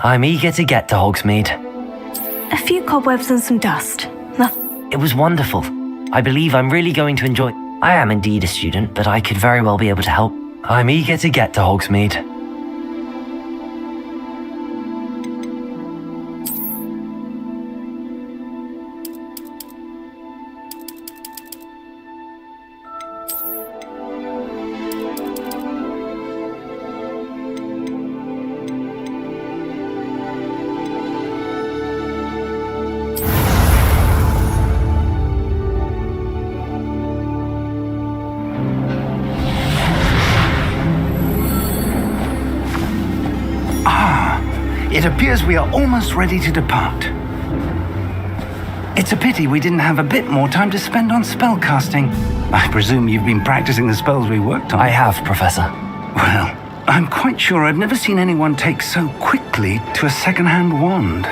I'm eager to get to Hogsmeade. A few cobwebs and some dust. It was wonderful. I believe I'm really going to enjoy... I am indeed a student, but I could very well be able to help. I'm eager to get to Hogsmeade. It appears we are almost ready to depart. It's a pity we didn't have a bit more time to spend on spellcasting. I presume you've been practicing the spells we worked on. I have, Professor. Well, I'm quite sure I've never seen anyone take so quickly to a second-hand wand.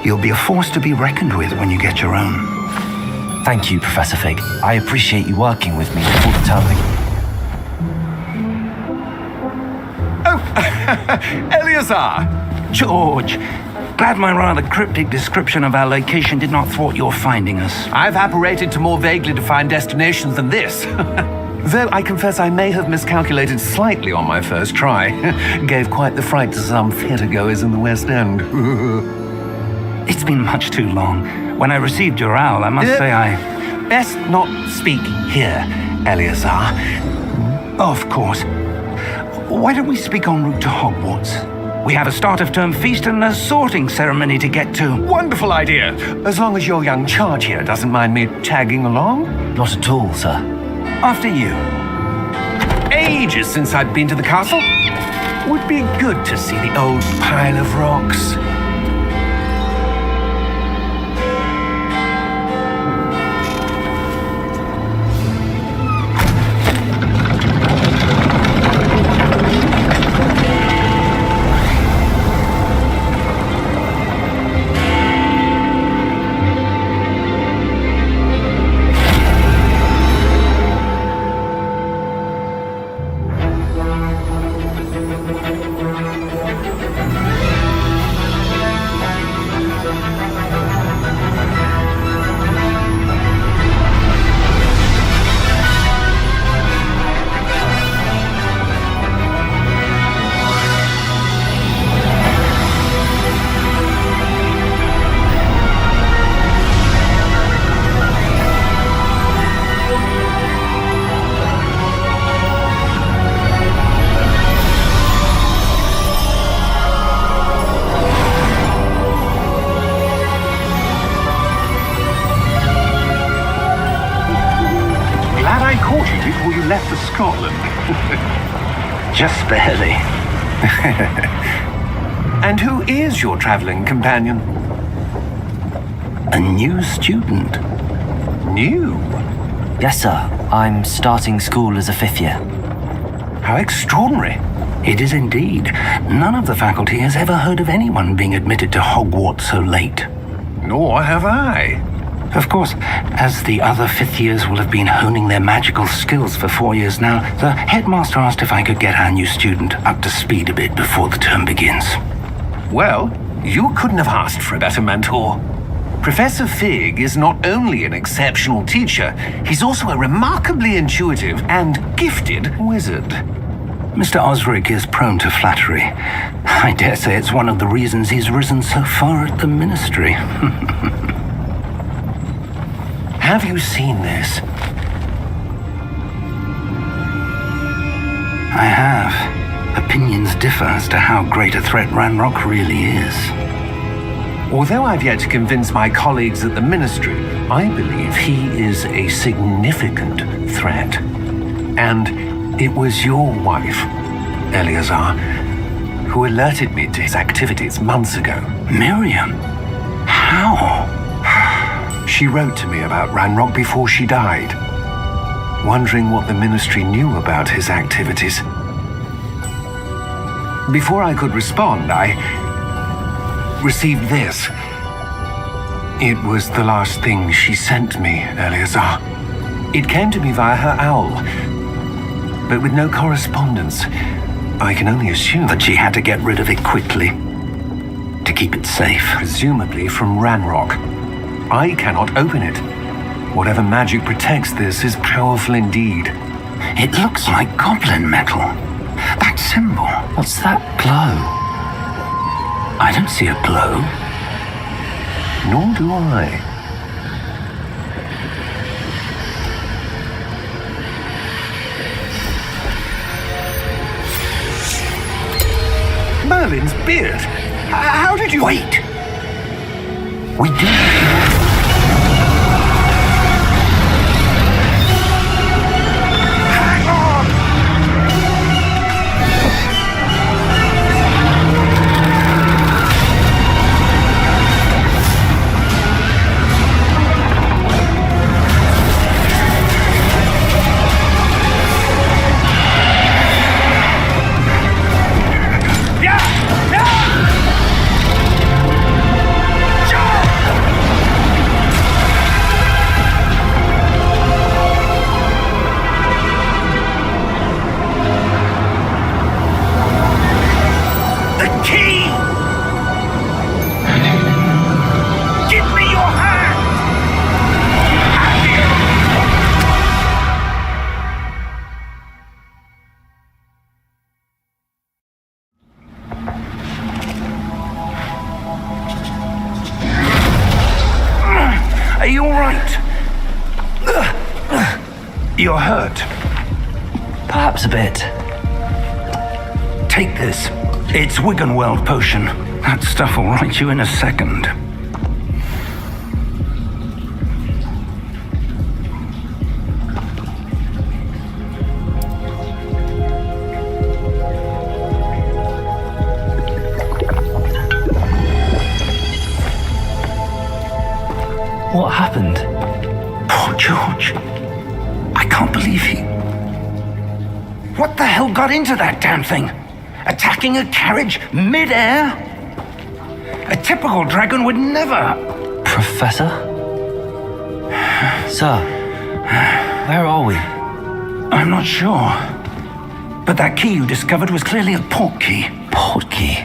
You'll be a force to be reckoned with when you get your own. Thank you, Professor Fig. I appreciate you working with me before the term. Oh, Eleazar! George, glad my rather cryptic description of our location did not thwart your finding us. I've apparated to more vaguely defined destinations than this. Though I confess I may have miscalculated slightly on my first try. Gave quite the fright to some theatregoers in the West End. It's been much too long. When I received your owl, I must say I... Best not speak here, Eleazar. Of course. Why don't we speak en route to Hogwarts? We have a start-of-term feast and a sorting ceremony to get to. Wonderful idea. As long as your young charge here doesn't mind me tagging along. Not at all, sir. After you. Ages since I'd been to the castle. Would be good to see the old pile of rocks. Before you left for Scotland. Just barely. And who is your traveling companion? A new student. New? Yes, sir. I'm starting school as a 5th year. How extraordinary. It is indeed. None of the faculty has ever heard of anyone being admitted to Hogwarts so late. Nor have I. Of course, as the other 5th years will have been honing their magical skills for 4 years now, the headmaster asked if I could get our new student up to speed a bit before the term begins. Well, you couldn't have asked for a better mentor. Professor Fig is not only an exceptional teacher, he's also a remarkably intuitive and gifted wizard. Mr. Osric is prone to flattery. I dare say it's one of the reasons he's risen so far at the ministry. Have you seen this? I have. Opinions differ as to how great a threat Ranrock really is. Although I've yet to convince my colleagues at the ministry, I believe he is a significant threat. And it was your wife, Eleazar, who alerted me to his activities months ago. Miriam? How? She wrote to me about Ranrock before she died, wondering what the ministry knew about his activities. Before I could respond, I received this. It was the last thing she sent me, Eleazar. It came to me via her owl, but with no correspondence. I can only assume that she had to get rid of it quickly. to keep it safe. Presumably from Ranrock. I cannot open it. Whatever magic protects this is powerful indeed. It looks like goblin metal. That symbol. What's that glow? I don't see a glow. Nor do I. Merlin's beard. How did you... Wait! We do... Hang on! Are you all right? You're hurt. Perhaps a bit. Take this. It's Wiggenweld potion. That stuff will right you in a second. What happened? Poor George. I can't believe he... What the hell got into that damn thing? Attacking a carriage mid-air? A typical dragon would never... Professor? Sir, where are we? I'm not sure. But that key you discovered was clearly a port key. Port key?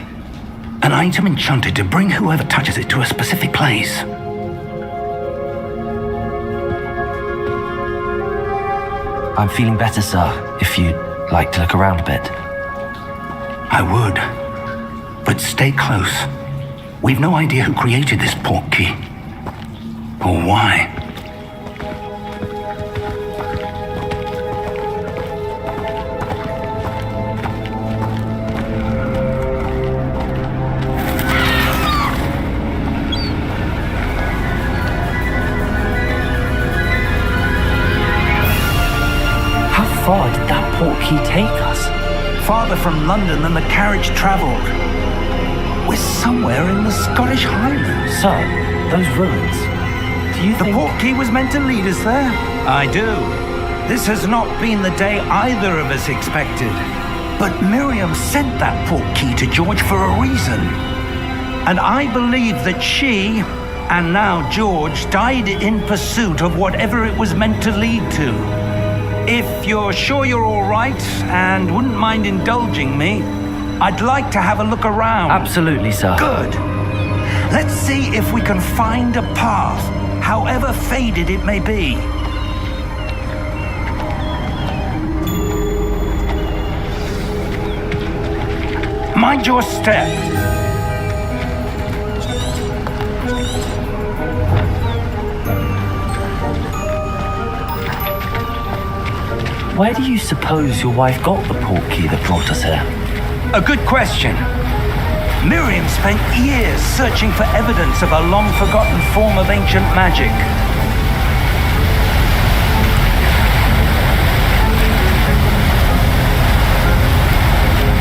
An item enchanted to bring whoever touches it to a specific place. I'm feeling better, sir, if you'd like to look around a bit. I would. But stay close. We've no idea who created this port key. Or why. How far did that port key take us? Farther from London than the carriage travelled. We're somewhere in the Scottish Highlands. Sir, those ruins. Do you The think... port key was meant to lead us there? I do. This has not been the day either of us expected. But Miriam sent that port key to George for a reason. And I believe that she, and now George, died in pursuit of whatever it was meant to lead to. If you're sure you're all right and wouldn't mind indulging me, I'd like to have a look around. Absolutely, sir. Good. Let's see if we can find a path, however faded it may be. Mind your step. Where do you suppose your wife got the port key that brought us here? A good question. Miriam spent years searching for evidence of a long-forgotten form of ancient magic.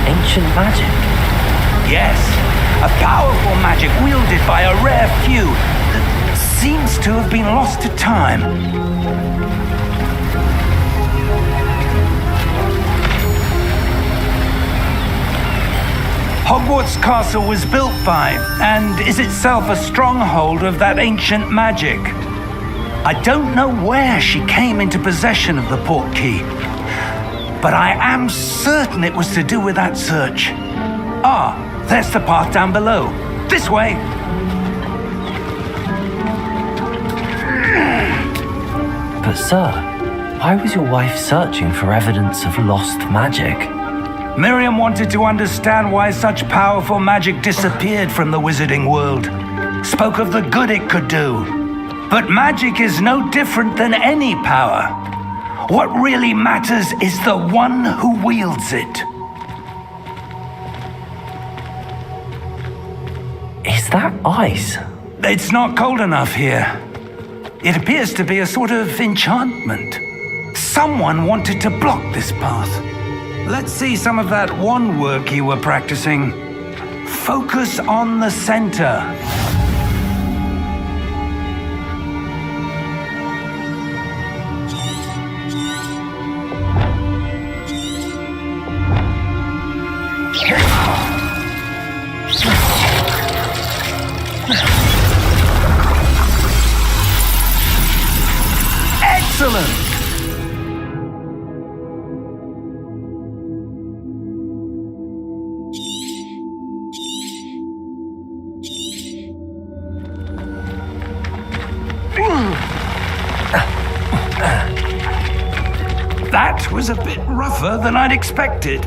Ancient magic? Yes, a powerful magic wielded by a rare few that seems to have been lost to time. Hogwarts Castle was built by, and is itself a stronghold of that ancient magic. I don't know where she came into possession of the port key, but I am certain it was to do with that search. Ah, there's the path down below. This way! But sir, why was your wife searching for evidence of lost magic? Miriam wanted to understand why such powerful magic disappeared from the wizarding world. Spoke of the good it could do. But magic is no different than any power. What really matters is the one who wields it. Is that ice? It's not cold enough here. It appears to be a sort of enchantment. Someone wanted to block this path. Let's see some of that wand work you were practicing. Focus on the center. Excellent! That was a bit rougher than I'd expected.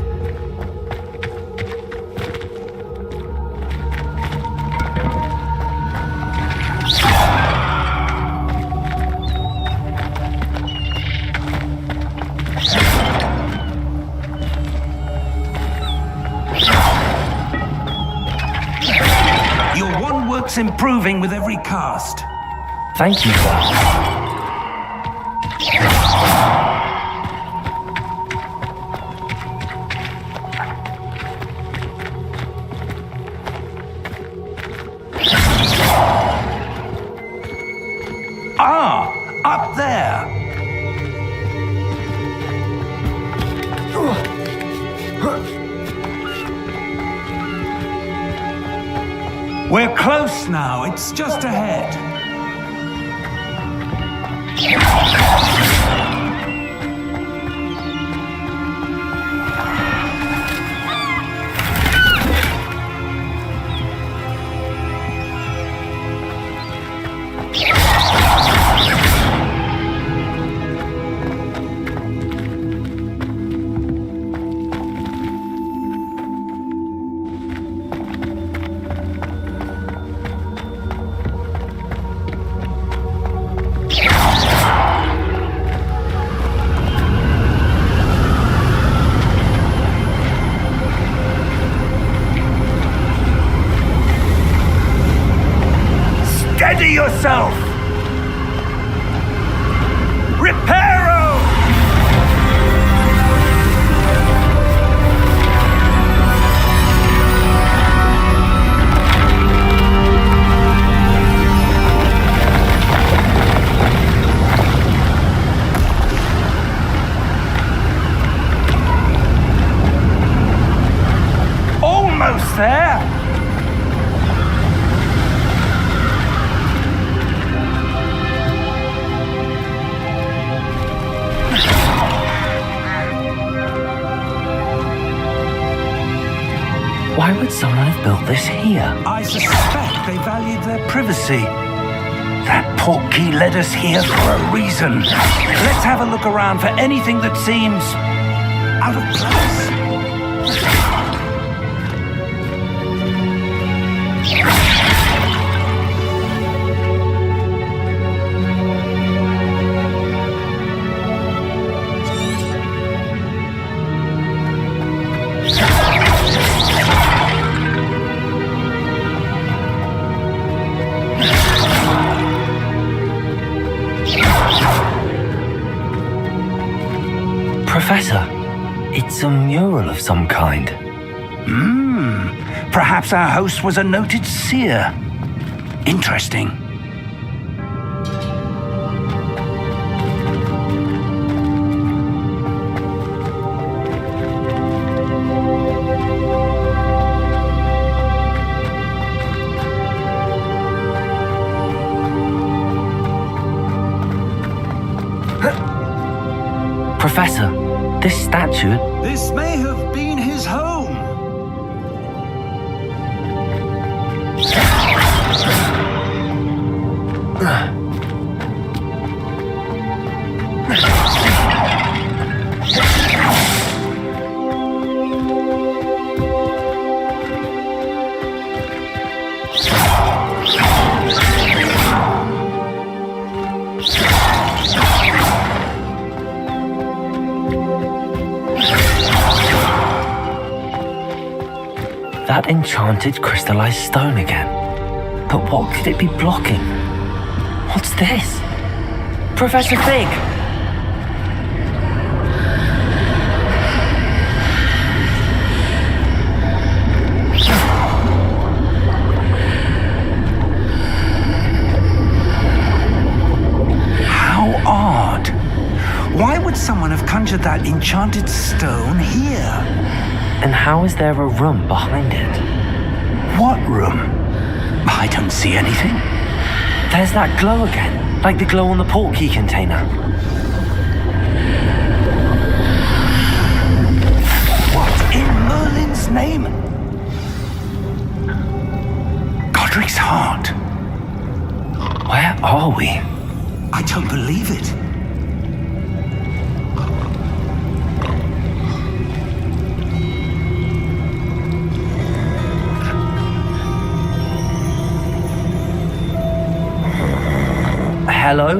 Your wand work's improving with every cast. Thank you, sir. Ah, up there. We're close now. It's just ahead. Steady yourself! Reparo! Almost there! Why would someone have built this here? I suspect they valued their privacy. That portkey led us here for a reason. Let's have a look around for anything that seems out of place. Professor, it's a mural of some kind. Perhaps our host was a noted seer. Interesting. Professor, this statue... This may have been his home. that enchanted crystallized stone again. But what could it be blocking? What's this? Professor Fig! How odd. Why would someone have conjured that enchanted stone here? And how is there a room behind it? What room? I don't see anything. There's that glow again, like the glow on the portkey container. What in Merlin's name? Godric's heart. Where are we? I don't believe it. Hello?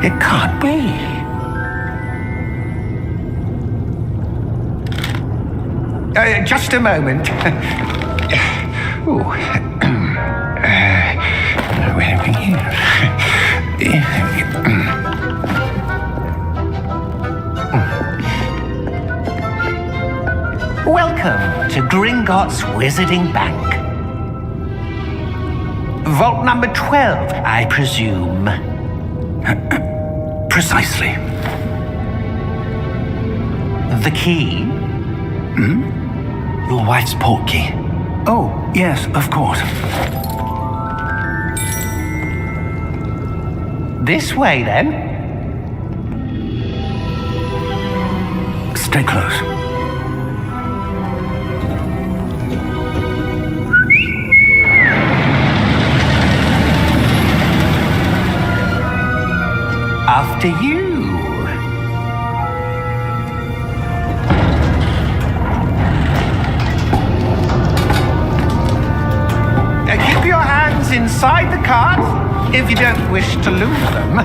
It can't be. Just a moment. Welcome to Gringotts Wizarding Bank. Vault number 12, I presume. Precisely. The key? Your wife's portkey. Oh, yes, of course. This way, then. Stay close. After you. Keep your hands inside the cart if you don't wish to lose them.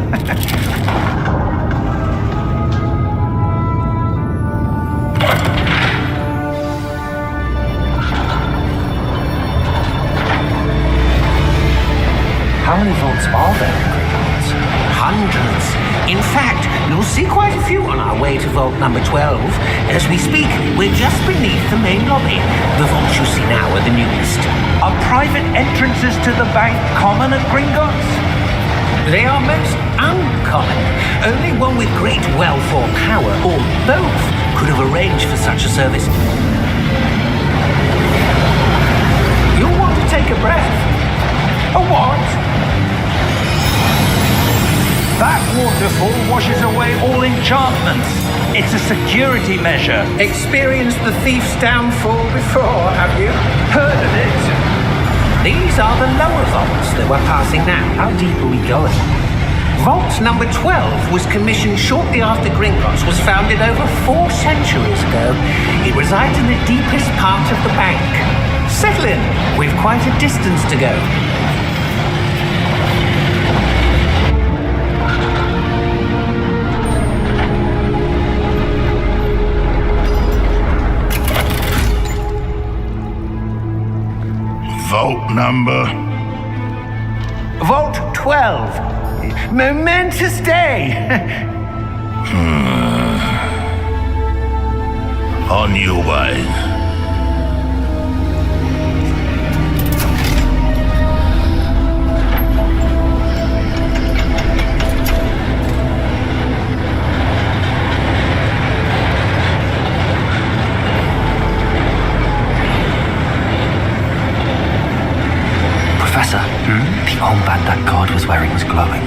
How many vaults are there in Gringotts? Hundreds. In fact, you'll see quite a few on our way to vault number 12. As we speak, we're just beneath the main lobby. The vaults you see now are the newest. Are private entrances to the bank common at Gringotts? They are most uncommon. Only one with great wealth or power, or both, could have arranged for such a service. You'll want to take a breath. A what? That waterfall washes away all enchantments. It's a security measure. Experienced the thief's downfall before, have you? Heard of it? These are the lower vaults that we're passing now. How deep are we going? Vault number 12 was commissioned shortly after Gringotts was founded over 4 centuries ago. It resides in the deepest part of the bank. Settle in. We've quite a distance to go. Vault number? Vault 12. Momentous day. On your way. Professor, the armband that guard was wearing was glowing.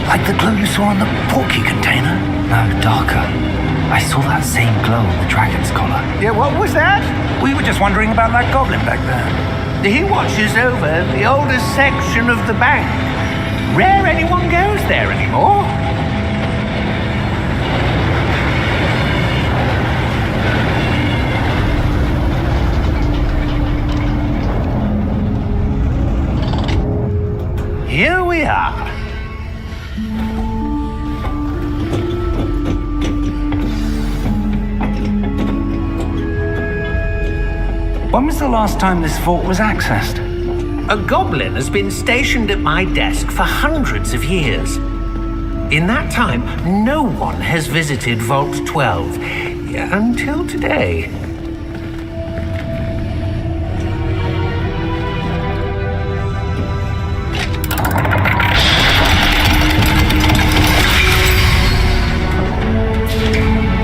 Like the glow you saw on the portkey container? No, darker. I saw that same glow on the dragon's collar. Yeah, what was that? We were just wondering about that goblin back there. He watches over the oldest section of the bank. Rare anyone goes there anymore. Here we are. When was the last time this vault was accessed? A goblin has been stationed at my desk for hundreds of years. In that time, no one has visited Vault 12 until today.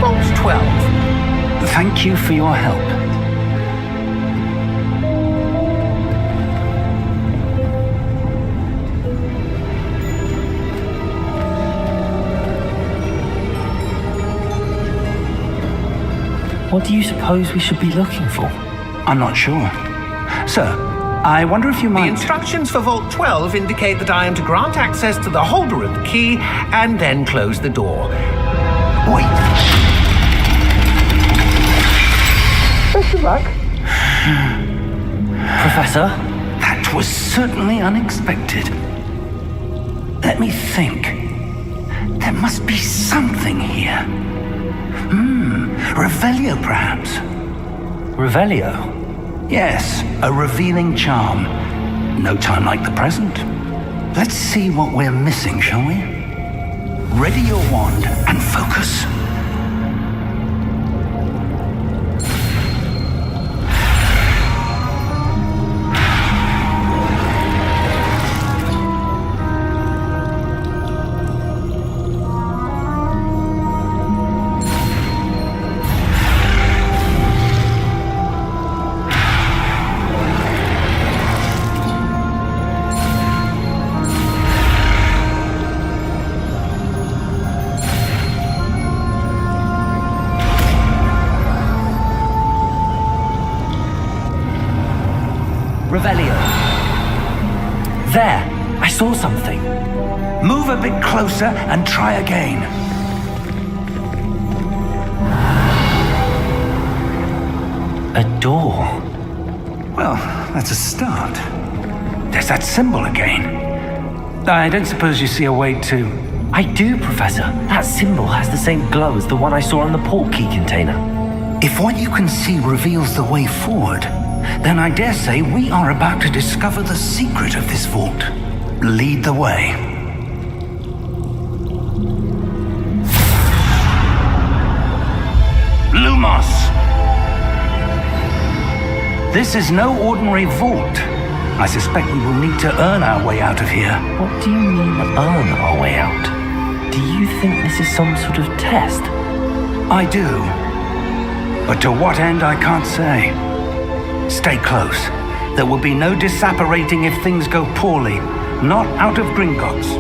Vault 12. Thank you for your help. What do you suppose we should be looking for? I'm not sure. Sir, I wonder if you The might... instructions for Vault 12 indicate that I am to grant access to the holder of the key and then close the door. Wait. Best of luck. Professor? That was certainly unexpected. Let me think. There must be something here. Revelio, perhaps. Revelio? Yes, a revealing charm. No time like the present. Let's see what we're missing, shall we? Ready your wand and focus. Revelio. There! I saw something. Move a bit closer and try again. A door. Well, that's a start. There's that symbol again. I don't suppose you see a way to... I do, Professor. That symbol has the same glow as the one I saw on the port key container. If what you can see reveals the way forward, then I dare say we are about to discover the secret of this vault. Lead the way. Lumos! This is no ordinary vault. I suspect we will need to earn our way out of here. What do you mean, earn our way out? Do you think this is some sort of test? I do. But to what end, I can't say. Stay close. There will be no disapparating if things go poorly. Not out of Gringotts.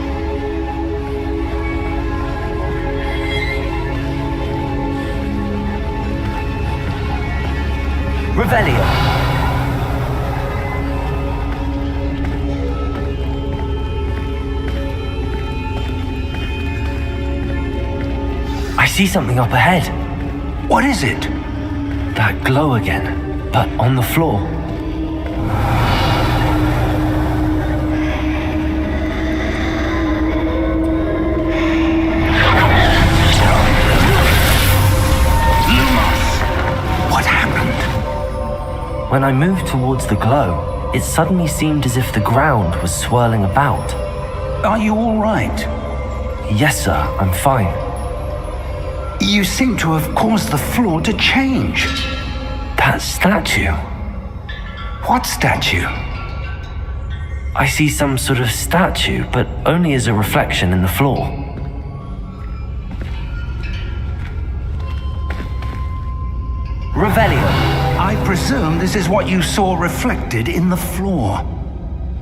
Revelio. I see something up ahead. What is it? That glow again, but on the floor. What happened? When I moved towards the glow, it suddenly seemed as if the ground was swirling about. Are you all right? Yes, sir, I'm fine. You seem to have caused the floor to change. That statue. What statue? I see some sort of statue, but only as a reflection in the floor. Revelio. I presume this is what you saw reflected in the floor.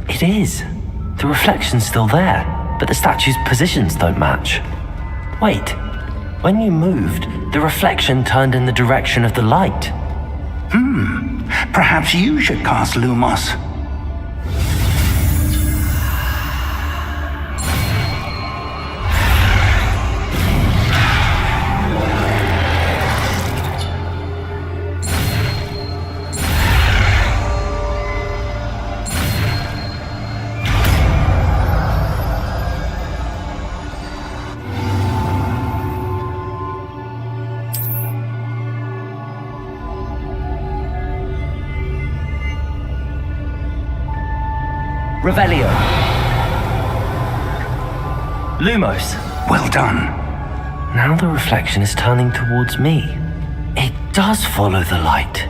It is. The reflection's still there, but the statue's positions don't match. Wait, when you moved, the reflection turned in the direction of the light. Perhaps you should cast Lumos. Revelio. Lumos. Well done. Now the reflection is turning towards me. It does follow the light.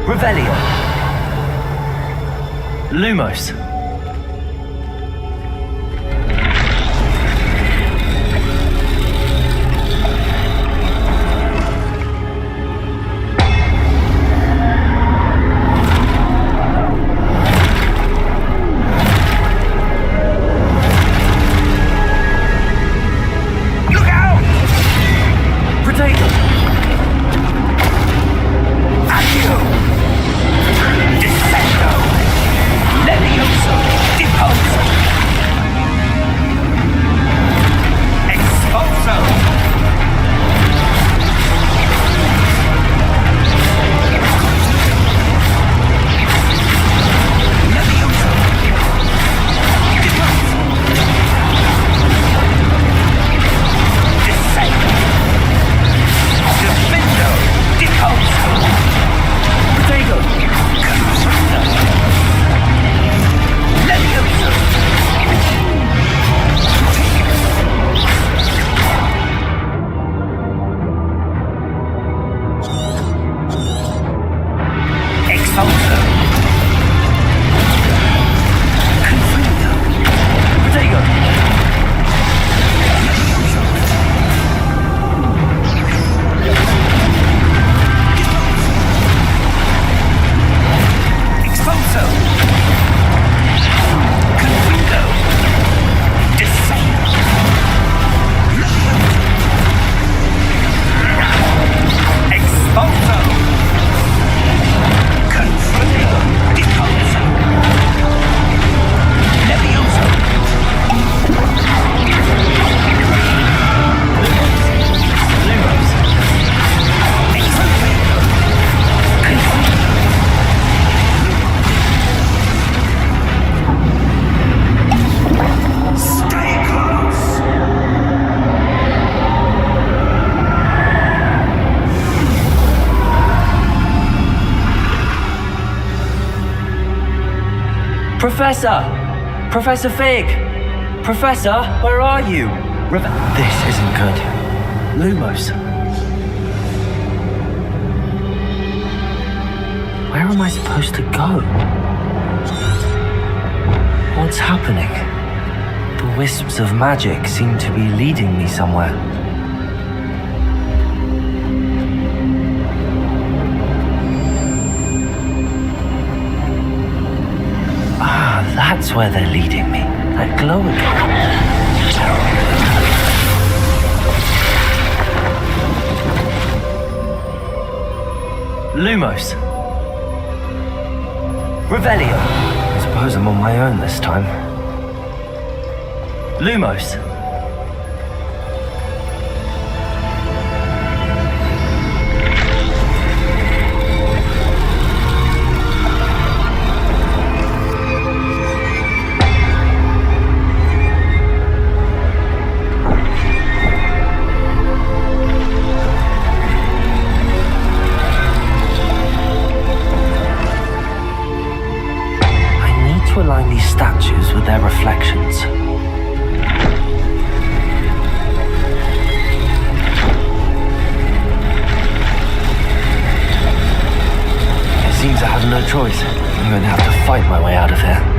Revelio. Lumos. Professor! Professor Fig! Professor, where are you? This isn't good. Lumos. Where am I supposed to go? What's happening? The wisps of magic seem to be leading me somewhere. That's where they're leading me. That glow again. Lumos. Revelio. I suppose I'm on my own this time. Lumos. Align these statues with their reflections. It seems I have no choice. I'm going to have to fight my way out of here.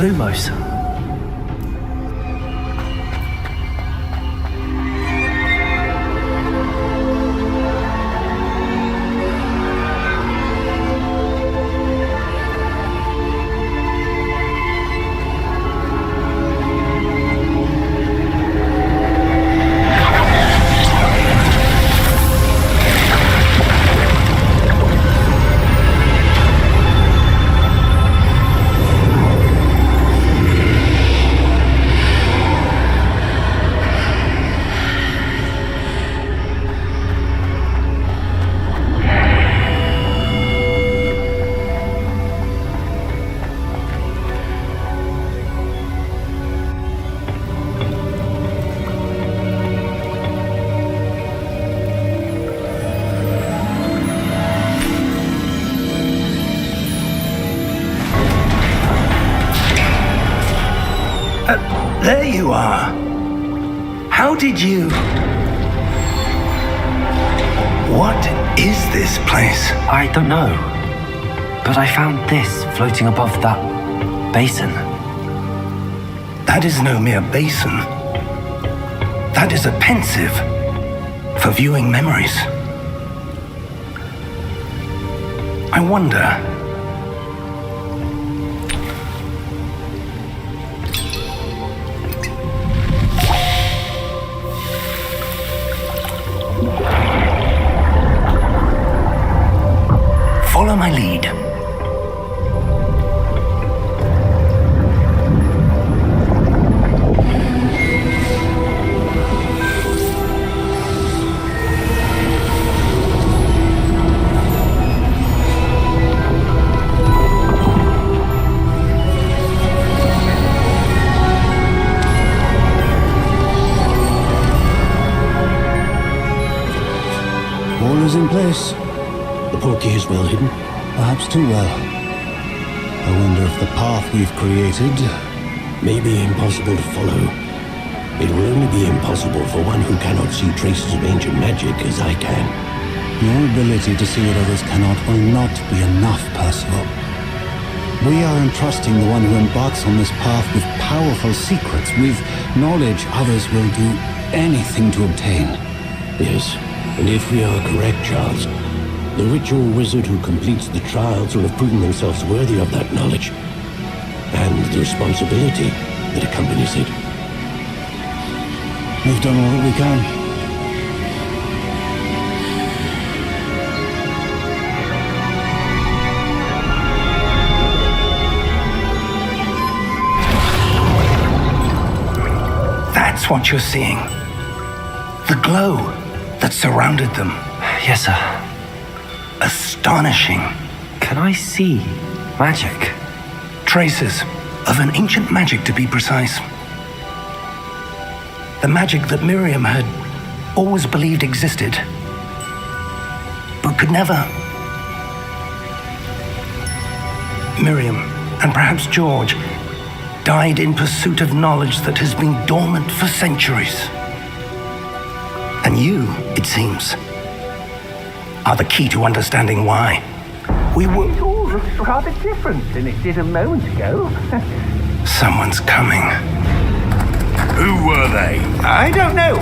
Lumos. There you are. How did you... What is this place? I don't know. But I found this floating above that basin. That is no mere basin. That is a pensive for viewing memories. I wonder... Follow my lead. All is in place. The portkey is well hidden, perhaps too well. I wonder if the path we've created may be impossible to follow. It will only be impossible for one who cannot see traces of ancient magic as I can. Your ability to see what others cannot will not be enough, Percival. We are entrusting the one who embarks on this path with powerful secrets, with knowledge others will do anything to obtain. Yes, and if we are correct, Charles, the ritual wizard who completes the trials will have proven themselves worthy of that knowledge, and the responsibility that accompanies it. We've done all that we can. That's what you're seeing. The glow that surrounded them. Yes, sir. Astonishing. Can I see magic? Traces of an ancient magic, to be precise. The magic that Miriam had always believed existed, but could never. Miriam, and perhaps George, died in pursuit of knowledge that has been dormant for centuries. And you, it seems, are the key to understanding why. It all looks rather different than it did a moment ago. Someone's coming. Who were they? I don't know.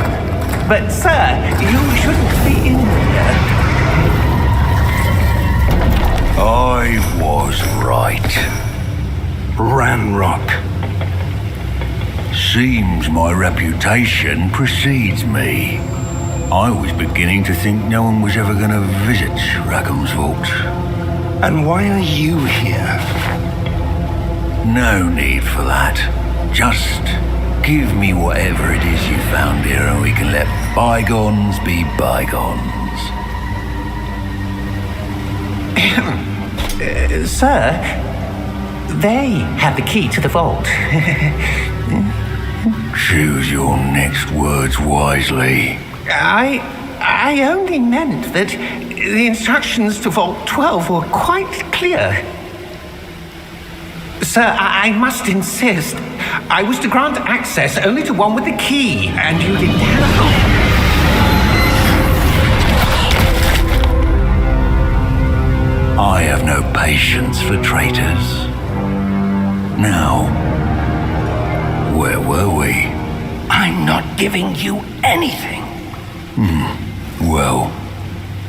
But, sir, you shouldn't be in here. I was right. Ranrock. Seems my reputation precedes me. I was beginning to think no one was ever going to visit Rackham's vault. And why are you here? No need for that. Just give me whatever it is you found here and we can let bygones be bygones. Sir, they have the key to the vault. Choose your next words wisely. I only meant that the instructions to Vault 12 were quite clear. Sir, I must insist. I was to grant access only to one with the key, and you didn't have I have no patience for traitors. Now, where were we? I'm not giving you anything. Well,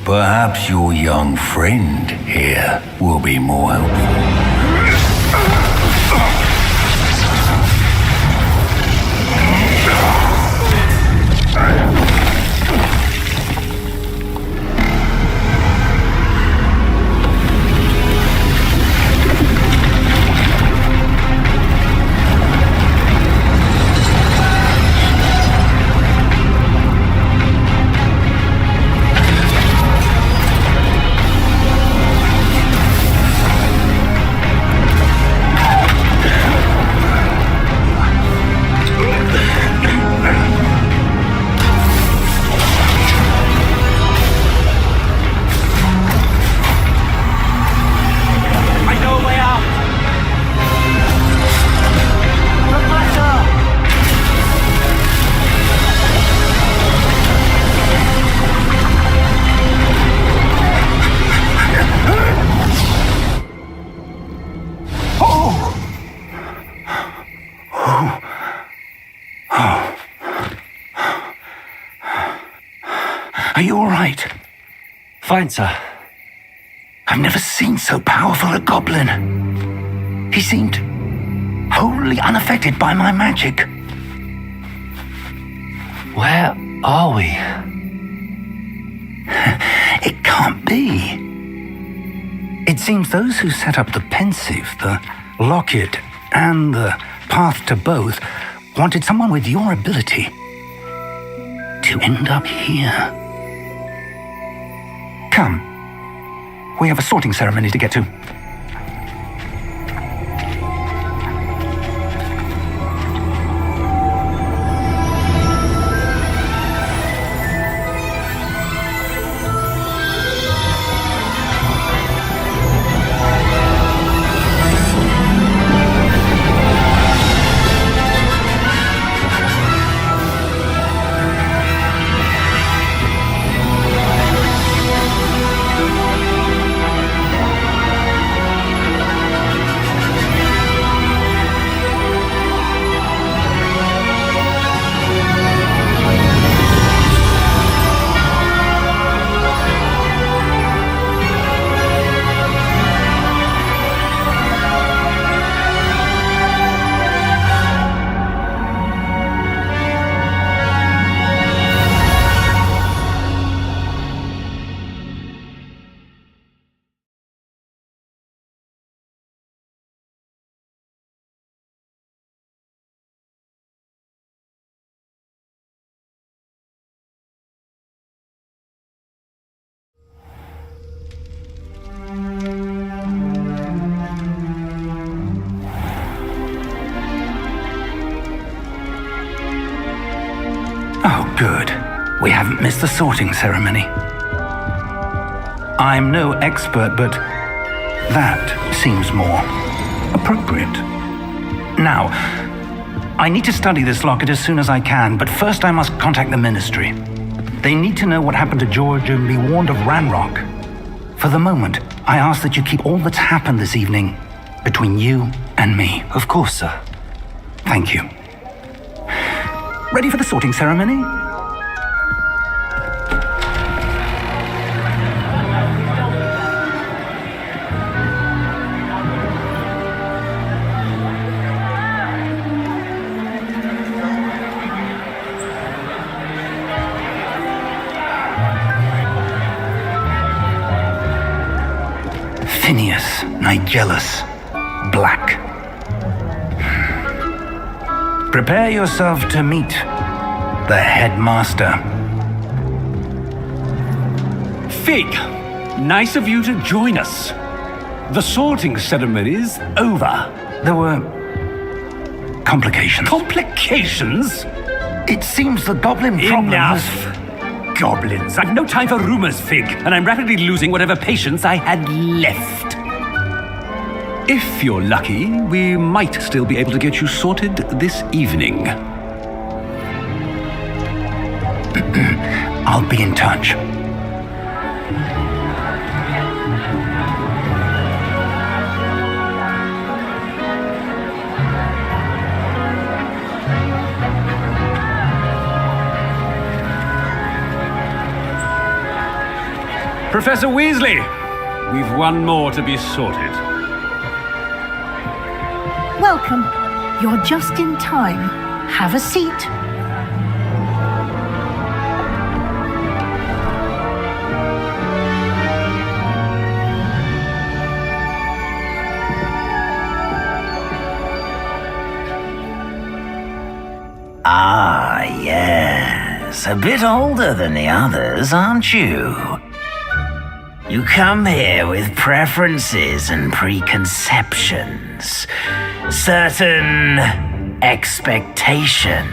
perhaps your young friend here will be more helpful. Are you all right? Fine, sir. I've never seen so powerful a goblin. He seemed wholly unaffected by my magic. Where are we? It can't be. It seems those who set up the pensive, the locket, and the path to both wanted someone with your ability to end up here. Come. We have a sorting ceremony to get to. Oh, good. We haven't missed the sorting ceremony. I'm no expert, but that seems more appropriate. Now, I need to study this locket as soon as I can, but first I must contact the Ministry. They need to know what happened to George and be warned of Ranrock. For the moment, I ask that you keep all that's happened this evening between you and me. Of course, sir. Thank you. Ready for the sorting ceremony? Phineas, Nigellus, Black. Prepare yourself to meet the headmaster. Fig, nice of you to join us. The sorting ceremony's over. There were complications. Complications? It seems the goblin problem Enough! Goblins. I've no time for rumors, Fig, and I'm rapidly losing whatever patience I had left. If you're lucky, we might still be able to get you sorted this evening. I'll be in touch. Professor Weasley, we've one more to be sorted. Welcome. You're just in time. Have a seat. Ah, yes. A bit older than the others, aren't you? You come here with preferences and preconceptions. Certain expectations.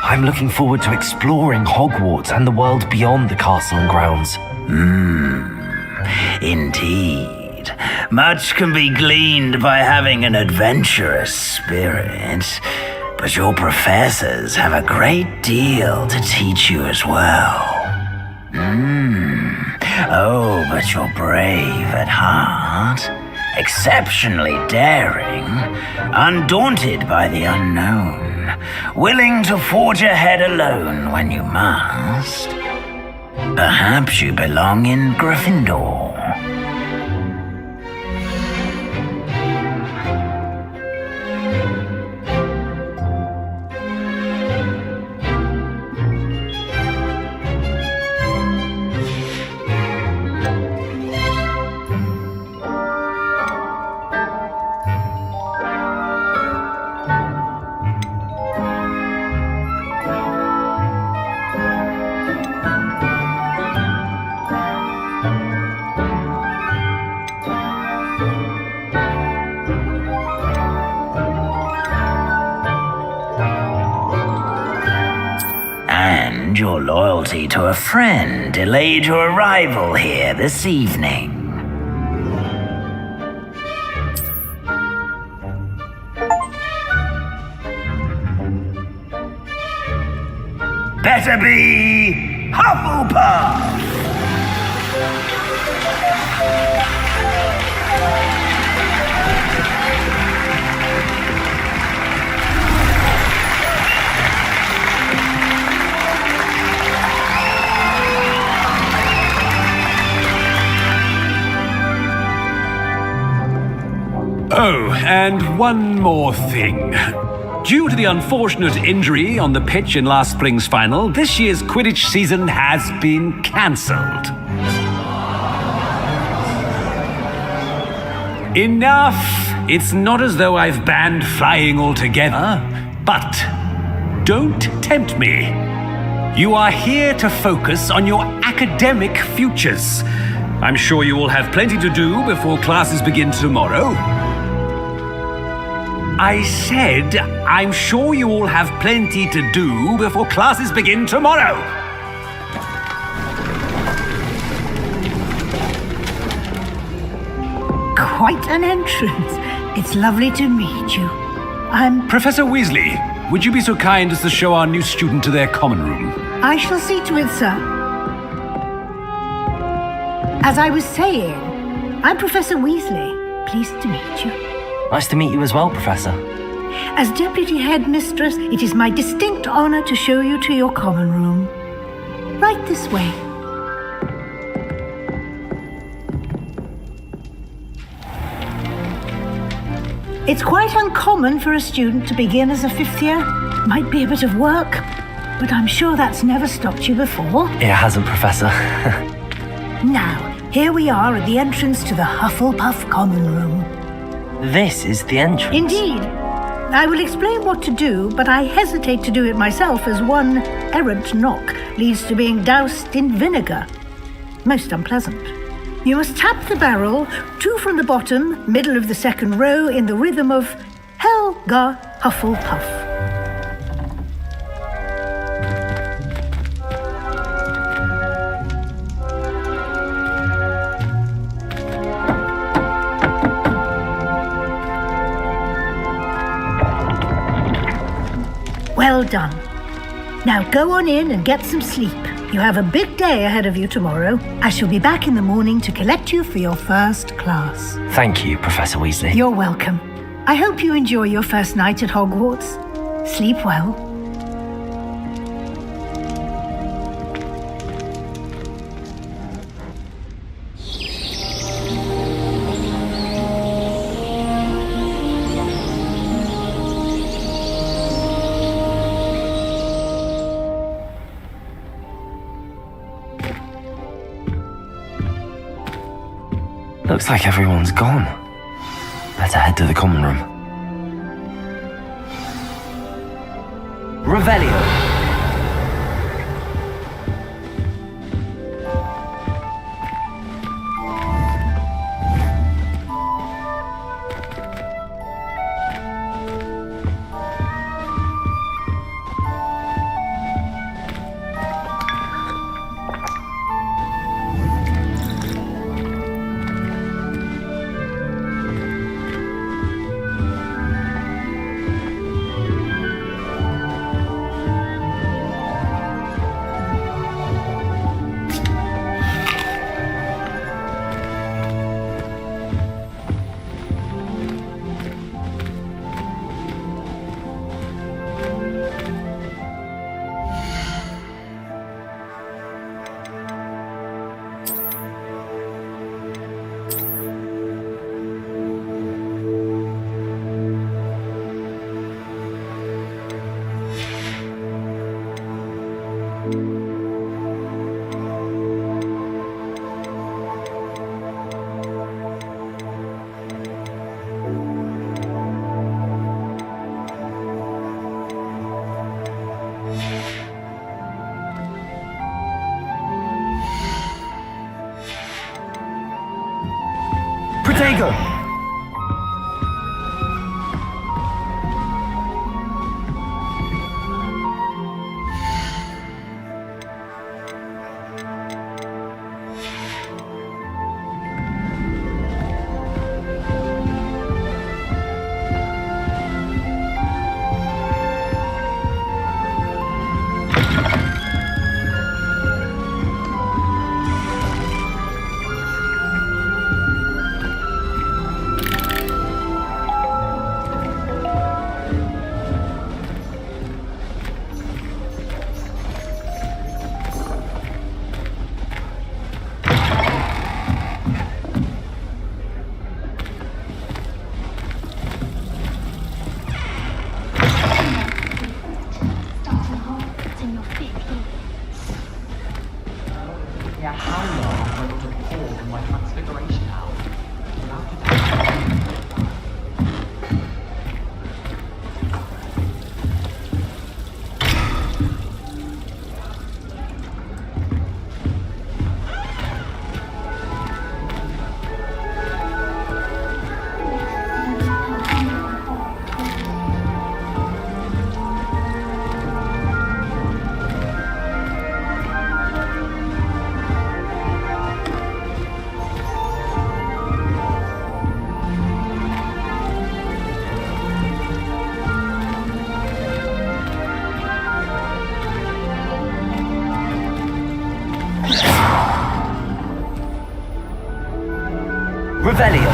I'm looking forward to exploring Hogwarts and the world beyond the castle and grounds. Indeed. Much can be gleaned by having an adventurous spirit, but your professors have a great deal to teach you as well. Oh, but you're brave at heart, exceptionally daring, undaunted by the unknown, willing to forge ahead alone when you must. Perhaps you belong in Gryffindor. And your loyalty to a friend delayed your arrival here this evening. Better be Hufflepuff! Oh, and one more thing. Due to the unfortunate injury on the pitch in last spring's final, this year's Quidditch season has been cancelled. Enough! It's not as though I've banned flying altogether, but don't tempt me. You are here to focus on your academic futures. I'm sure you will have plenty to do before classes begin tomorrow. I said, I'm sure you all have plenty to do before classes begin tomorrow. Quite an entrance. It's lovely to meet you. I'm... Professor Weasley, would you be so kind as to show our new student to their common room? I shall see to it, sir. As I was saying, I'm Professor Weasley. Pleased to meet you. Nice to meet you as well, Professor. As Deputy Headmistress, it is my distinct honor to show you to your common room. Right this way. It's quite uncommon for a student to begin as a fifth year. Might be a bit of work, but I'm sure that's never stopped you before. It hasn't, Professor. Now, here we are at the entrance to the Hufflepuff Common Room. This is the entrance. Indeed. I will explain what to do, but I hesitate to do it myself as one errant knock leads to being doused in vinegar. Most unpleasant. You must tap the barrel, 2 from the bottom, middle of the second row, in the rhythm of Helga Hufflepuff. Well done. Now go on in and get some sleep. You have a big day ahead of you tomorrow. I shall be back in the morning to collect you for your first class. Thank you, Professor Weasley. You're welcome. I hope you enjoy your first night at Hogwarts. Sleep well. Looks like everyone's gone. Better head to the common room. Revelio. Protego! Revelio.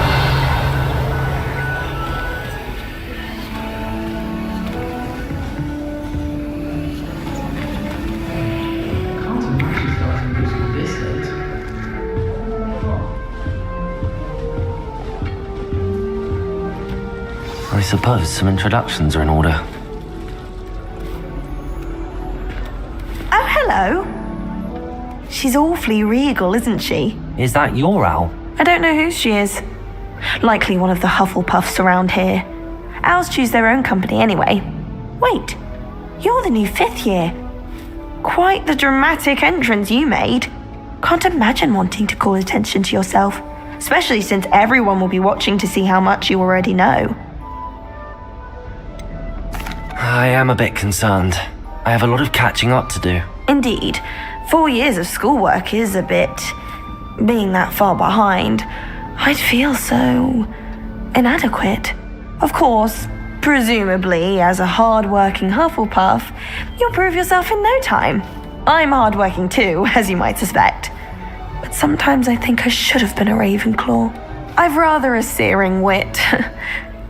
I suppose some introductions are in order. Oh, hello. She's awfully regal, isn't she? Is that your owl? I don't know who she is. Likely one of the Hufflepuffs around here. Owls choose their own company anyway. Wait, you're the new 5th year. Quite the dramatic entrance you made. Can't imagine wanting to call attention to yourself, especially since everyone will be watching to see how much you already know. I am a bit concerned. I have a lot of catching up to do. Indeed, 4 years of schoolwork is a bit... being that far behind, I'd feel so... inadequate. Of course, presumably, as a hard-working Hufflepuff, you'll prove yourself in no time. I'm hard-working too, as you might suspect. But sometimes I think I should have been a Ravenclaw. I've rather a searing wit.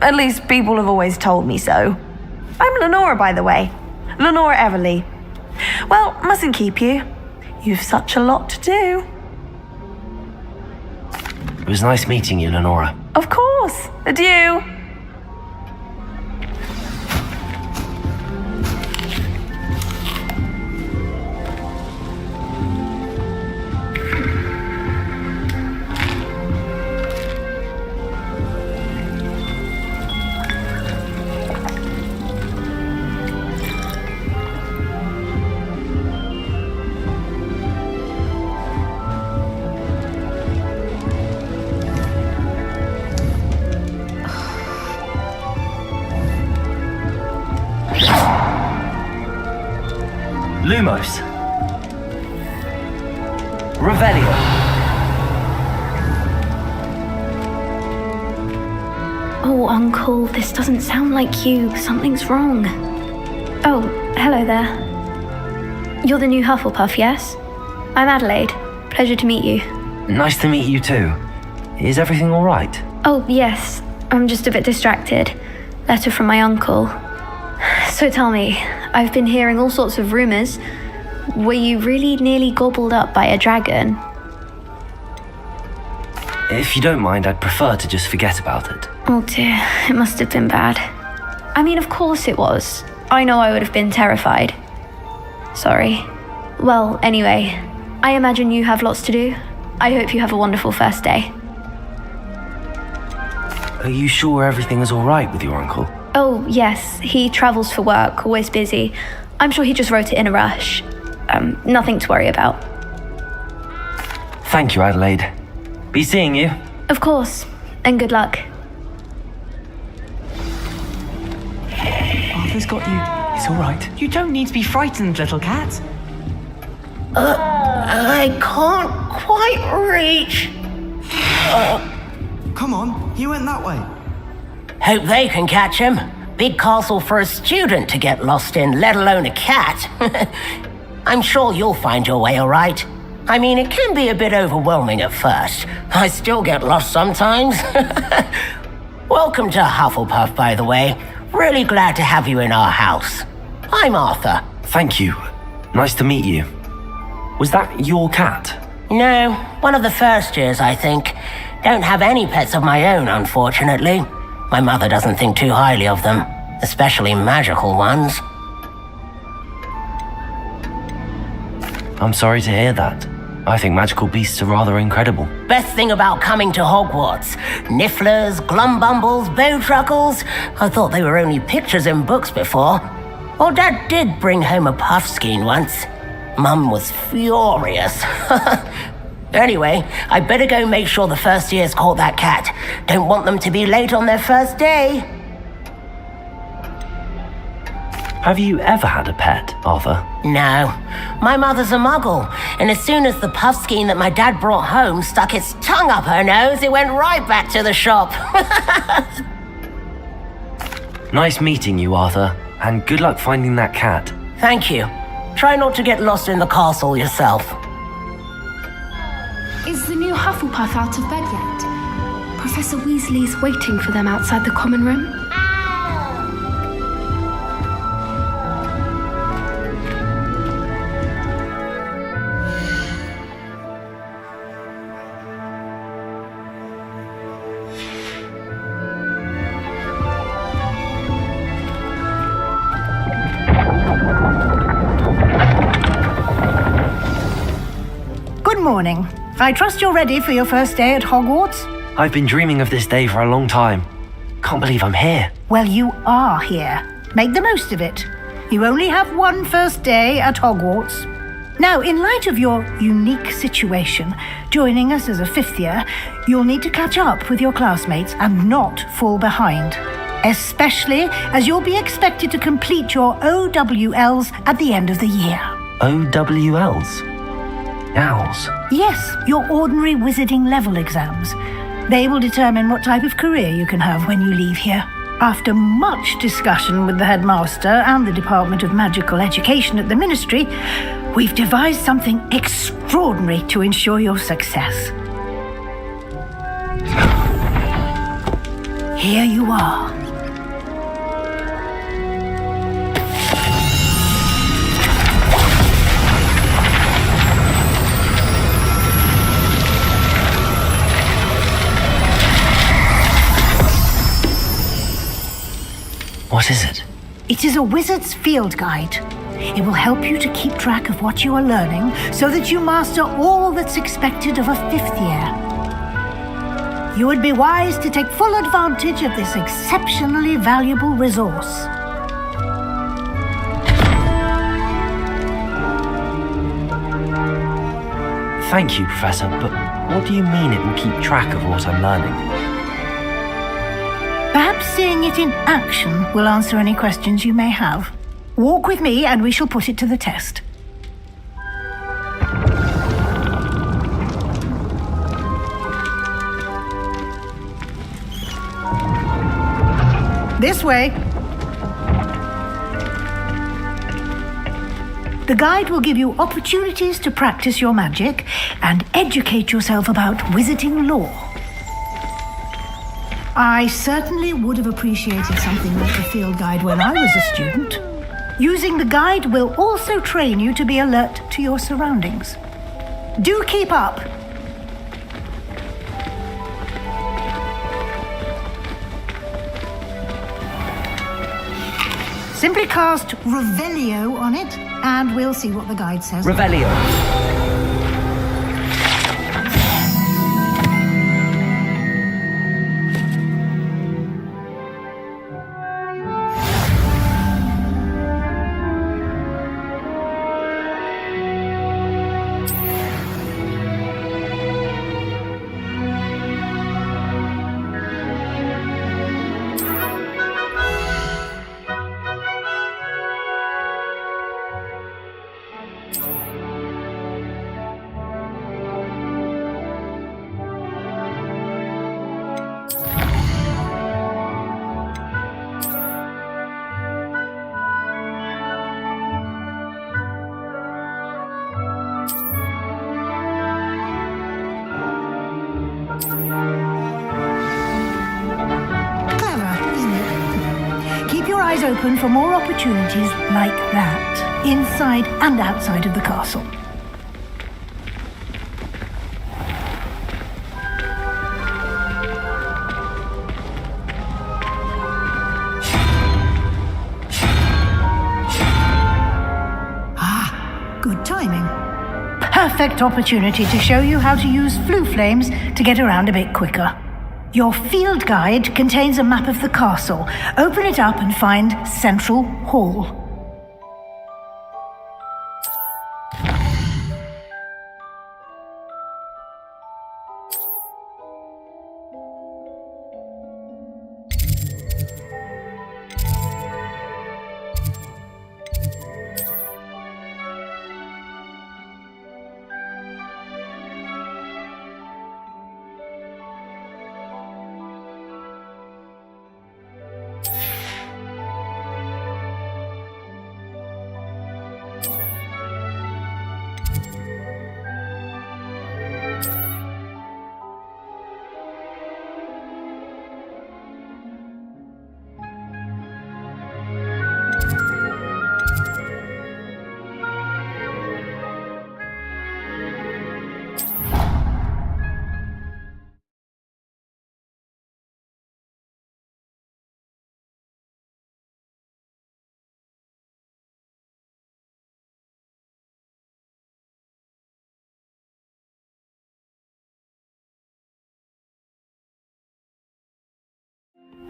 At least people have always told me so. I'm Lenora, by the way. Lenora Everly. Well, mustn't keep you. You've such a lot to do. It was nice meeting you, Lenora. Of course. Adieu. Lumos. Revelio. Oh, Uncle, this doesn't sound like you. Something's wrong. Oh, hello there. You're the new Hufflepuff, yes? I'm Adelaide. Pleasure to meet you. Nice to meet you too. Is everything all right? Oh, yes. I'm just a bit distracted. Letter from my uncle. So tell me, I've been hearing all sorts of rumors. Were you really nearly gobbled up by a dragon? If you don't mind, I'd prefer to just forget about it. Oh dear, it must have been bad. I mean, of course it was. I know I would have been terrified. Sorry. Well, anyway, I imagine you have lots to do. I hope you have a wonderful first day. Are you sure everything is all right with your uncle? Oh, yes, he travels for work, always busy. I'm sure he just wrote it in a rush. Nothing to worry about. Thank you, Adelaide. Be seeing you. Of course, and good luck. Arthur's got you. It's all right. You don't need to be frightened, little cat. I can't quite reach. Come on, he went that way. Hope they can catch him. Big castle for a student to get lost in, let alone a cat. I'm sure you'll find your way all right. I mean, it can be a bit overwhelming at first. I still get lost sometimes. Welcome to Hufflepuff, by the way. Really glad to have you in our house. I'm Arthur. Thank you. Nice to meet you. Was that your cat? No, one of the first years, I think. Don't have any pets of my own, unfortunately. My mother doesn't think too highly of them, especially magical ones. I'm sorry to hear that. I think magical beasts are rather incredible. Best thing about coming to Hogwarts. Nifflers, glumbumbles, bowtruckles. I thought they were only pictures in books before. Well, Dad did bring home a puffskein once. Mum was furious. Anyway, I better go make sure the first years caught that cat. Don't want them to be late on their first day. Have you ever had a pet, Arthur? No. My mother's a muggle, and as soon as the puffskein that my dad brought home stuck its tongue up her nose, it went right back to the shop. Nice meeting you, Arthur, and good luck finding that cat. Thank you. Try not to get lost in the castle yourself. Is the new Hufflepuff out of bed yet? Professor Weasley's waiting for them outside the common room. Good morning. I trust you're ready for your first day at Hogwarts? I've been dreaming of this day for a long time. Can't believe I'm here. Well, you are here. Make the most of it. You only have one first day at Hogwarts. Now, in light of your unique situation, joining us as a fifth year, you'll need to catch up with your classmates and not fall behind. Especially as you'll be expected to complete your OWLs at the end of the year. OWLs? Owls? Yes, your ordinary wizarding level exams. They will determine what type of career you can have when you leave here. After much discussion with the headmaster and the Department of Magical Education at the Ministry, we've devised something extraordinary to ensure your success. Here you are. What is it? It is a wizard's field guide. It will help you to keep track of what you are learning so that you master all that's expected of a fifth year. You would be wise to take full advantage of this exceptionally valuable resource. Thank you, Professor, but what do you mean it will keep track of what I'm learning? Perhaps seeing it in action will answer any questions you may have. Walk with me and we shall put it to the test. This way. The guide will give you opportunities to practice your magic and educate yourself about wizarding lore. I certainly would have appreciated something like a field guide when I was a student. Using the guide will also train you to be alert to your surroundings. Do keep up! Simply cast Revelio on it, and we'll see what the guide says. Revelio. Open for more opportunities like that, inside and outside of the castle. Good timing. Perfect opportunity to show you how to use flue flames to get around a bit quicker. Your field guide contains a map of the castle. Open it up and find Central Hall.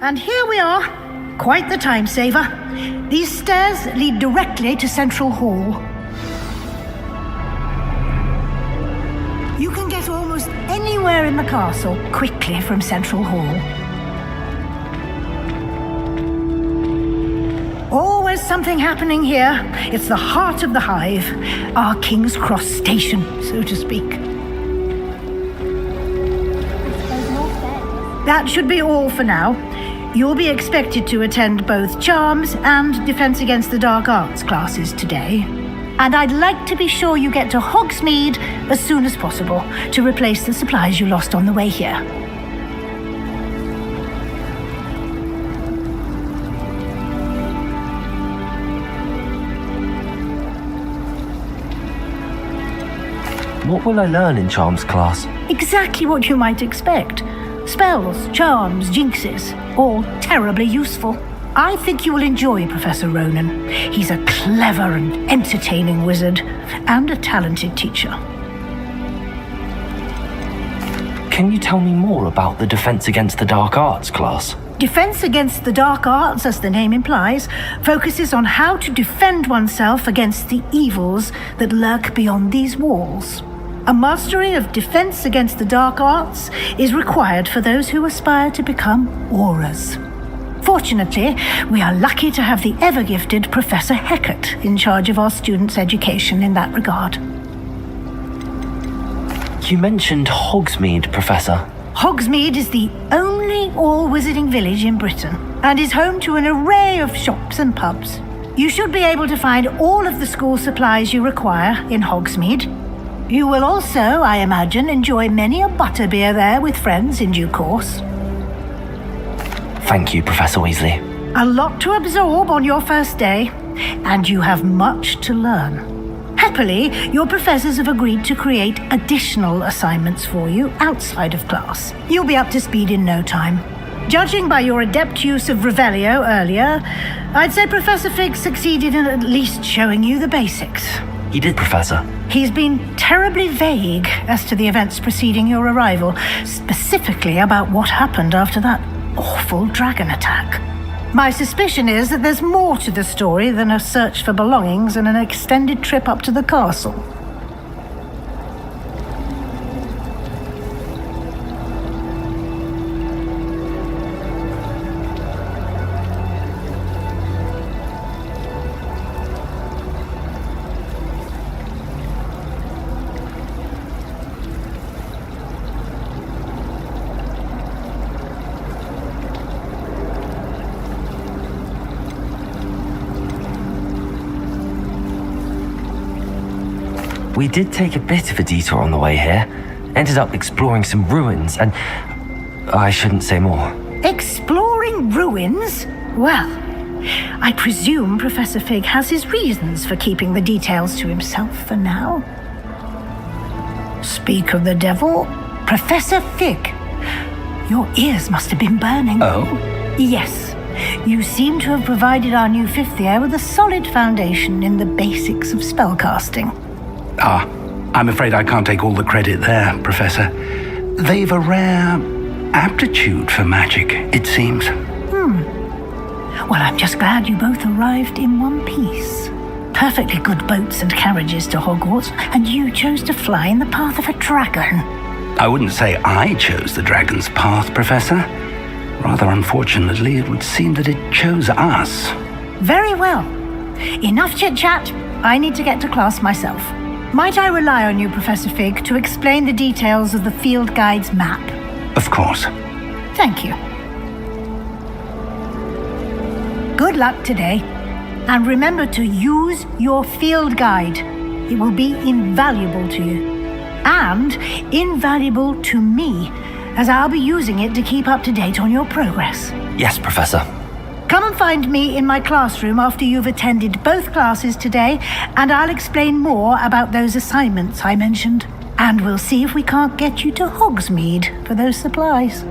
And here we are. Quite the time saver. These stairs lead directly to Central Hall. You can get almost anywhere in the castle quickly from Central Hall. Always something happening here. It's the heart of the hive, our King's Cross station, so to speak. That should be all for now. You'll be expected to attend both Charms and Defense Against the Dark Arts classes today. And I'd like to be sure you get to Hogsmeade as soon as possible to replace the supplies you lost on the way here. What will I learn in Charms class? Exactly what you might expect. Spells, charms, jinxes, all terribly useful. I think you will enjoy Professor Ronan. He's a clever and entertaining wizard, and a talented teacher. Can you tell me more about the Defense Against the Dark Arts class? Defense Against the Dark Arts, as the name implies, focuses on how to defend oneself against the evils that lurk beyond these walls. A mastery of Defense Against the Dark Arts is required for those who aspire to become auras. Fortunately, we are lucky to have the ever-gifted Professor Hecat in charge of our students' education in that regard. You mentioned Hogsmeade, Professor. Hogsmeade is the only all-wizarding village in Britain and is home to an array of shops and pubs. You should be able to find all of the school supplies you require in Hogsmeade. You will also, I imagine, enjoy many a butterbeer there with friends in due course. Thank you, Professor Weasley. A lot to absorb on your first day, and you have much to learn. Happily, your professors have agreed to create additional assignments for you outside of class. You'll be up to speed in no time. Judging by your adept use of Revelio earlier, I'd say Professor Fig succeeded in at least showing you the basics. He did, Professor. He's been terribly vague as to the events preceding your arrival, specifically about what happened after that awful dragon attack. My suspicion is that there's more to the story than a search for belongings and an extended trip up to the castle. We did take a bit of a detour on the way here. Ended up exploring some ruins and... I shouldn't say more. Exploring ruins? Well, I presume Professor Fig has his reasons for keeping the details to himself for now. Speak of the devil, Professor Fig. Your ears must have been burning. Oh? Yes. You seem to have provided our new fifth year with a solid foundation in the basics of spellcasting. I'm afraid I can't take all the credit there, Professor. They've a rare aptitude for magic, it seems. Well, I'm just glad you both arrived in one piece. Perfectly good boats and carriages to Hogwarts, and you chose to fly in the path of a dragon. I wouldn't say I chose the dragon's path, Professor. Rather unfortunately, it would seem that it chose us. Very well. Enough chit-chat. I need to get to class myself. Might I rely on you, Professor Fig, to explain the details of the field guide's map? Of course. Thank you. Good luck today, and remember to use your field guide. It will be invaluable to you, and invaluable to me, as I'll be using it to keep up to date on your progress. Yes, Professor. Come and find me in my classroom after you've attended both classes today, and I'll explain more about those assignments I mentioned. And we'll see if we can't get you to Hogsmeade for those supplies.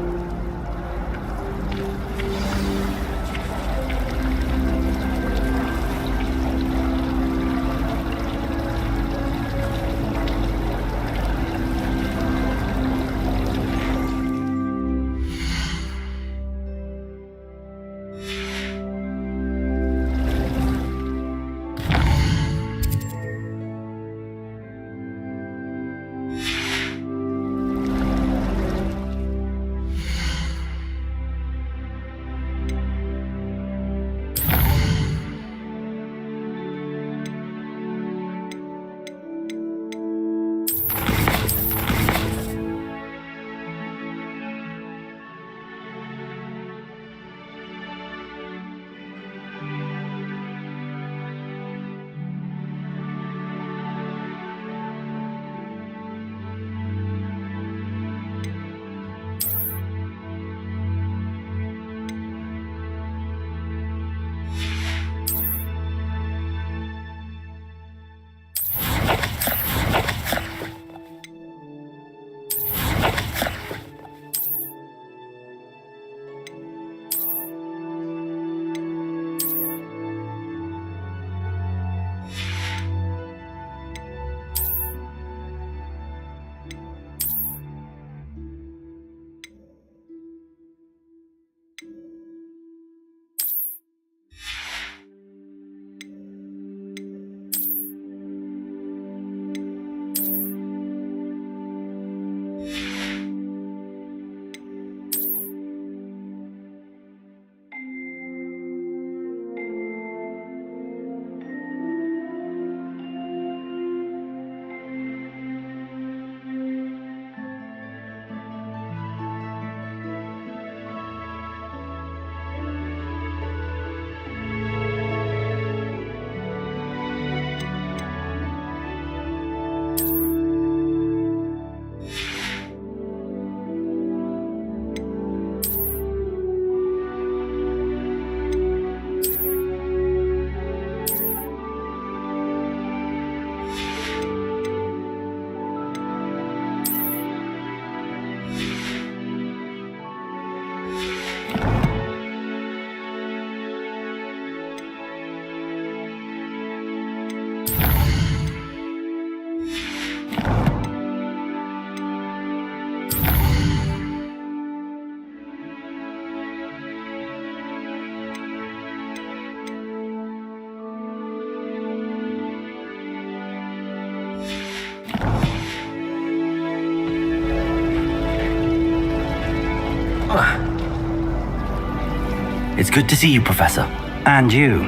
It's good to see you, Professor. And you.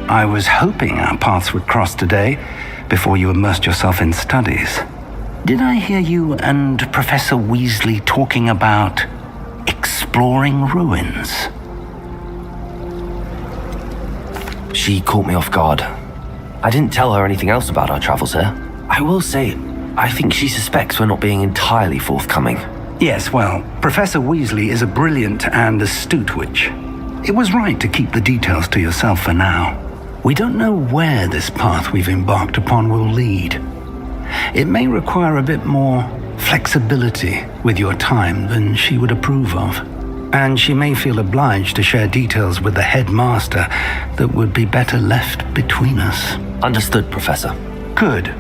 I was hoping our paths would cross today before you immersed yourself in studies. Did I hear you and Professor Weasley talking about exploring ruins? She caught me off guard. I didn't tell her anything else about our travels here. I will say, I think she suspects we're not being entirely forthcoming. Yes, well, Professor Weasley is a brilliant and astute witch. It was right to keep the details to yourself for now. We don't know where this path we've embarked upon will lead. It may require a bit more flexibility with your time than she would approve of. And she may feel obliged to share details with the headmaster that would be better left between us. Understood, Professor. Good.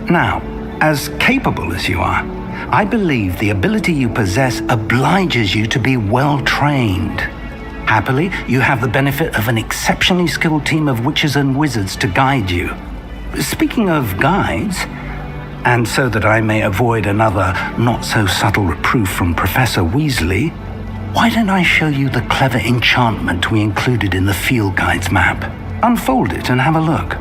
Now, as capable as you are, I believe the ability you possess obliges you to be well trained. Happily, you have the benefit of an exceptionally skilled team of witches and wizards to guide you. Speaking of guides, and so that I may avoid another not-so-subtle reproof from Professor Weasley, why don't I show you the clever enchantment we included in the field guide's map? Unfold it and have a look.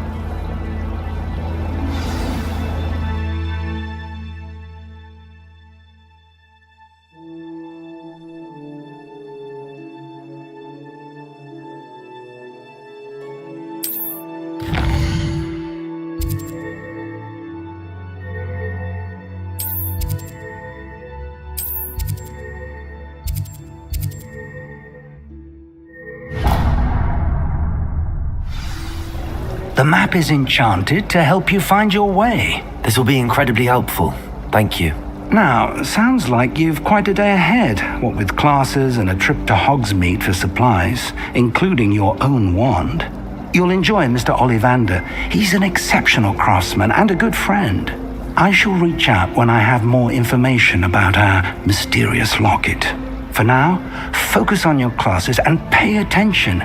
The map is enchanted to help you find your way. This will be incredibly helpful. Thank you. Now, sounds like you've quite a day ahead, what with classes and a trip to Hogsmeade for supplies, including your own wand. You'll enjoy Mr. Ollivander. He's an exceptional craftsman and a good friend. I shall reach out when I have more information about our mysterious locket. For now, focus on your classes and pay attention.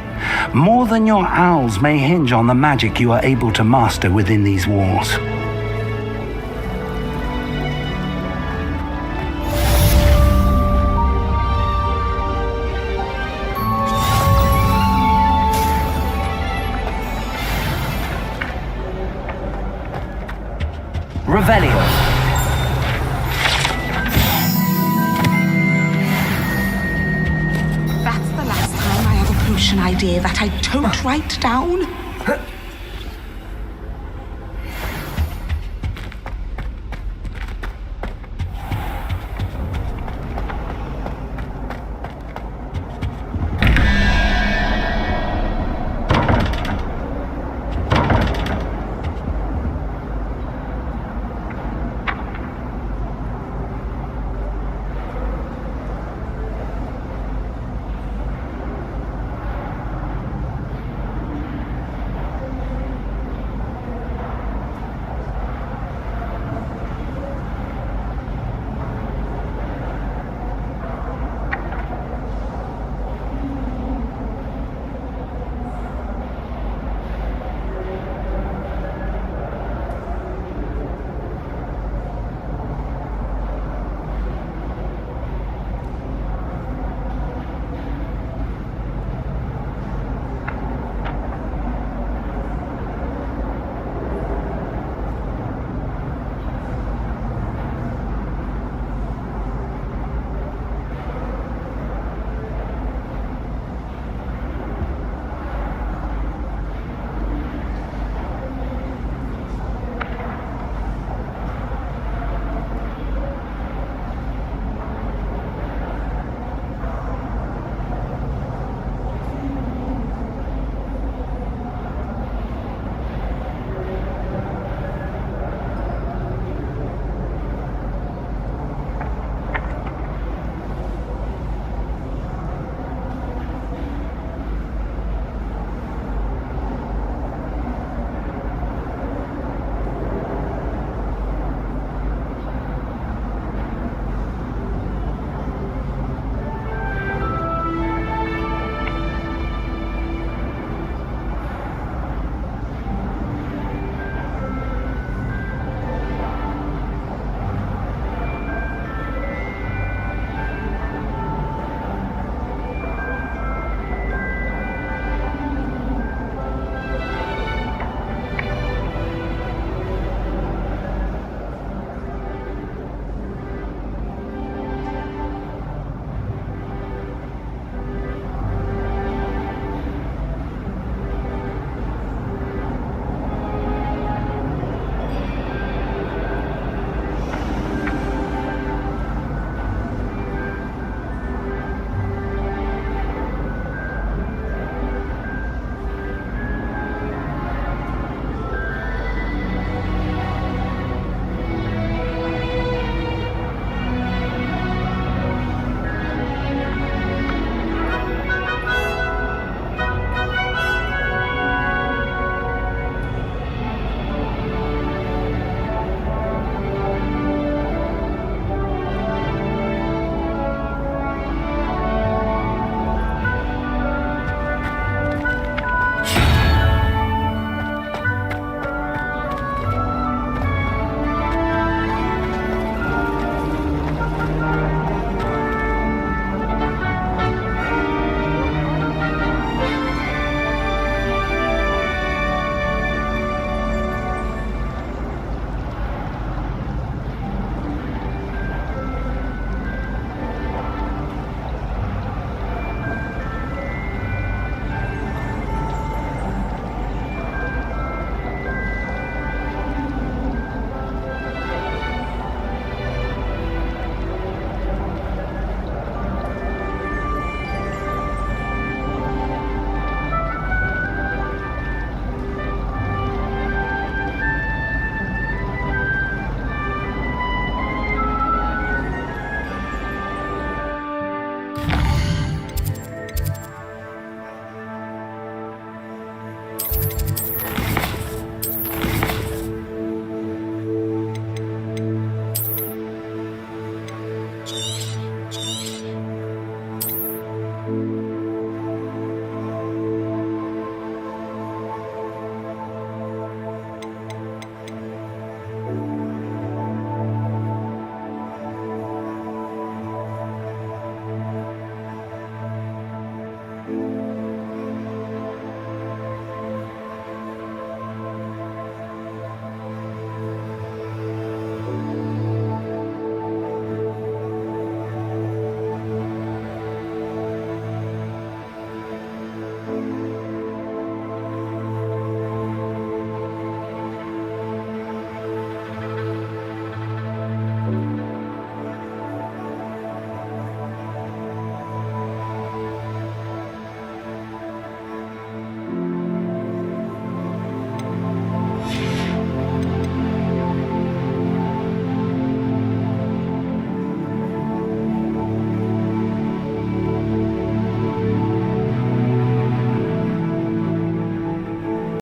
More than your owls may hinge on the magic you are able to master within these walls. Revelio. That's the last time I have a potion idea that I don't write down.